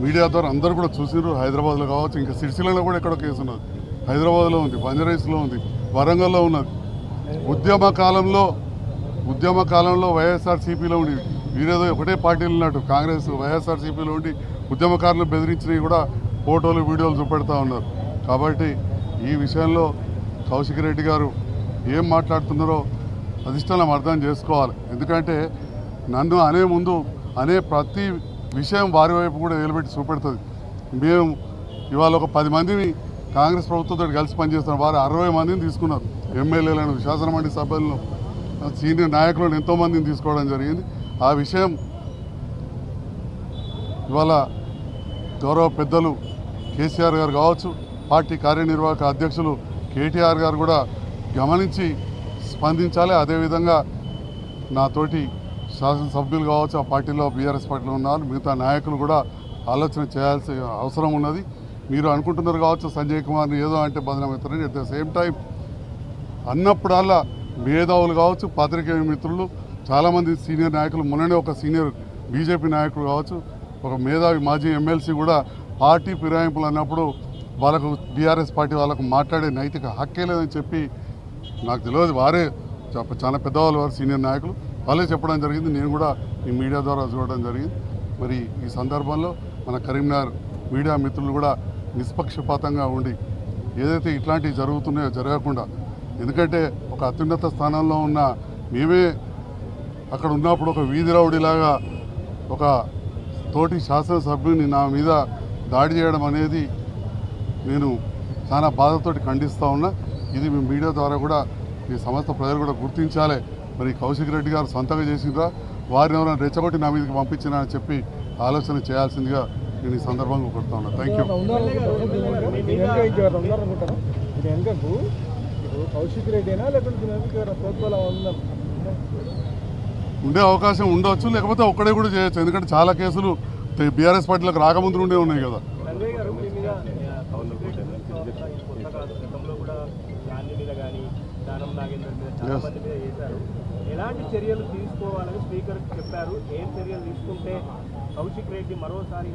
Media ద్వారా అందరూ కూడా చూసినారు. హైదరాబాద్లో కావచ్చు, ఇంకా సిరిసిల్లలో కూడా ఎక్కడో కేసు ఉన్నది, హైదరాబాద్లో ఉంది, బంజారాహిల్స్లో ఉంది, వరంగల్లో ఉన్నది. ఉద్యమ కాలంలో వైఎస్ఆర్సీపీలో ఉండి వీరేదో ఒకటే పార్టీలు ఉన్నట్టు కాంగ్రెస్ వైఎస్ఆర్సీపీలో ఉండి ఉద్యమకారులు బెదిరించినవి కూడా ఫోటోలు వీడియోలు చూపెడతా ఉన్నారు. కాబట్టి ఈ విషయంలో కౌశిక్ రెడ్డి గారు ఏం మాట్లాడుతున్నారో అధిష్టానం అర్థం చేసుకోవాలి. ఎందుకంటే నన్ను అనే ప్రతి విషయం వారి వైపు కూడా నిలబెట్టి చూపెడుతుంది. మేము ఇవాళ ఒక 10 మందిని కాంగ్రెస్ ప్రభుత్వంతో కలిసి పనిచేస్తున్నారు. వారు 60 మందిని తీసుకున్నారు. ఎమ్మెల్యేలను, శాసనమండలి సభ్యులను, సీనియర్ నాయకులను ఎంతోమందిని తీసుకోవడం జరిగింది. ఆ విషయం ఇవాళ గౌరవ పెద్దలు కేసీఆర్ గారు కావచ్చు, పార్టీ కార్యనిర్వాహక అధ్యక్షులు కేటీఆర్ గారు కూడా గమనించి స్పందించాలి. అదేవిధంగా నాతోటి శాసనసభ్యులు కావచ్చు, ఆ పార్టీలో బీఆర్ఎస్ పార్టీలో ఉన్నారు, మిగతా నాయకులు కూడా ఆలోచన చేయాల్సిన అవసరం ఉన్నది. మీరు అనుకుంటున్నారు కావచ్చు సంజయ్ కుమార్ని ఏదో అంటే బదనామవుతారని. అట్ ద సేమ్ టైం అన్నప్పుడల్లా మేధావులు కావచ్చు, పాత్రికేయ మిత్రులు, చాలామంది సీనియర్ నాయకులు, మొన్ననే ఒక సీనియర్ బీజేపీ నాయకులు కావచ్చు, ఒక మేధావి మాజీ ఎమ్మెల్సీ కూడా పార్టీ ఫిరాయింపులు అన్నప్పుడు వాళ్ళకు బీఆర్ఎస్ పార్టీ వాళ్ళకు మాట్లాడే నైతిక హక్కే లేదని చెప్పి నాకు తెలియదు. వారే చాలా పెద్దవాళ్ళు, వారు సీనియర్ నాయకులు, వాళ్ళే చెప్పడం జరిగింది. నేను కూడా ఈ మీడియా ద్వారా చూడడం జరిగింది. మరి ఈ సందర్భంలో మన కరీంనగర్ మీడియా మిత్రులు కూడా నిష్పక్షపాతంగా ఉండి ఏదైతే ఇట్లాంటివి జరుగుతున్నాయో జరగకుండా, ఎందుకంటే ఒక అత్యున్నత స్థానంలో ఉన్న మేమే అక్కడ ఉన్నప్పుడు ఒక వీధి రౌడీలాగా ఒక తోటి శాసనసభ్యుని నా మీద దాడి చేయడం అనేది నేను చాలా బాధతోటి ఖండిస్తూ ఉన్నా. ఇది మీ మీడియా ద్వారా కూడా ఈ సమస్త ప్రజలు కూడా గుర్తించాలి. మరి కౌశిక్ రెడ్డి గారు సొంతంగా చేసిండ్రా, వారిని ఎవరైనా రెచ్చగొట్టి నా మీదకి పంపించినా అని చెప్పి ఆలోచన చేయాల్సిందిగా నేను ఈ సందర్భంగా కొడుతా ఉన్నా. Thank you. ఉండే అవకాశం ఉండవచ్చు, లేకపోతే ఒక్కడే కూడా చేయొచ్చు. ఎందుకంటే చాలా కేసులు బీఆర్ఎస్ పార్టీలకు రాకముందు ఉండే ఉన్నాయి కదా. ఎలాంటి చర్యలు తీసుకోవాలని స్పీకర్ చెప్పారు? ఏం చర్యలు తీసుకుంటే కౌశిక్ రెడ్డి మరోసారి